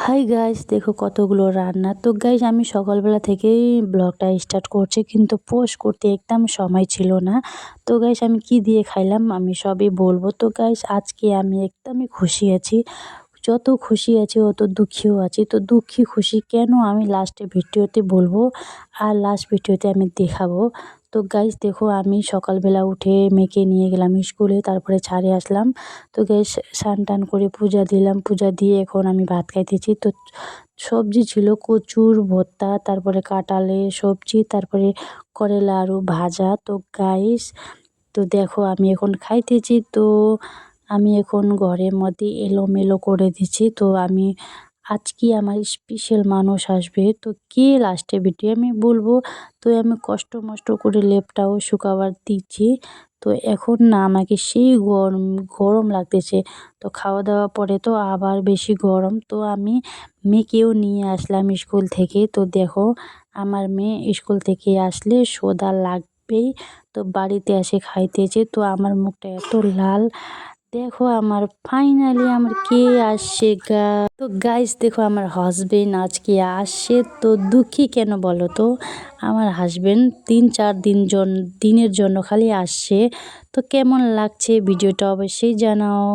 Hi guys, দেখো কতগুলো রান্না। তো গাইস আমি সকালবেলা থেকেই ব্লগটা স্টার্ট করছি, কিন্তু পোস্ট করতে একদম সময় ছিল না। তো গাইস আমি কি দিয়ে খাইলাম আমি সবই বলবো। তো গাইস আজকে আমি একদমই খুশি আছি, যত খুশি আছি অত দুঃখীও আছি। তো দুঃখী খুশি কেন আমি লাস্টে ভিডিওতে বলবো, আর লাস্ট ভিডিওতে আমি দেখাবো। তো গাইস দেখো আমি সকালবেলা উঠে মেয়েকে নিয়ে গেলাম স্কুলে, তারপরে ছাড়ে আসলাম। তো গাইস স্নান টান করে পূজা দিলাম, পূজা দিয়ে এখন আমি ভাত খাইতেছি। তো সবজি ছিল কচুর ভর্তা, তারপরে কাঁঠালের সবজি, তারপরে করলা আলু ভাজা। তো গাইস তো দেখো আমি এখন খাইতেছি। তো আমি এখন ঘরের মধ্যে এলোমেলো করে দিচ্ছি। তো আমি আজকে আমার স্পেশাল মানুষ আসবে, তো কে লাস্টে ভিডিও আমি বলবো। তো আমি কষ্ট মষ্ট করে লেপটাও শুকাবার দিচ্ছি। তো এখন না আমাকে সেই গরম গরম লাগতেছে। তো খাওয়া দাওয়া পরে তো আবার বেশি গরম। তো আমি মেয়েকেও নিয়ে আসলাম স্কুল থেকে। তো দেখো আমার মেয়ে স্কুল থেকে আসলে সোদা লাগবেই। তো বাড়িতে এসে খাইতেছে। তো আমার মুখটা এত লাল, দেখো আমার ফাইনালি আমার কে আসছে তো গাইস দেখো আমার হাজবেন্ড আজকে আসছে। তো দুঃখী কেন বলো তো, আমার হাজবেন্ড 3-4 দিনের জন্য খালি আসছে। তো কেমন লাগছে ভিডিওটা অবশ্যই জানাও।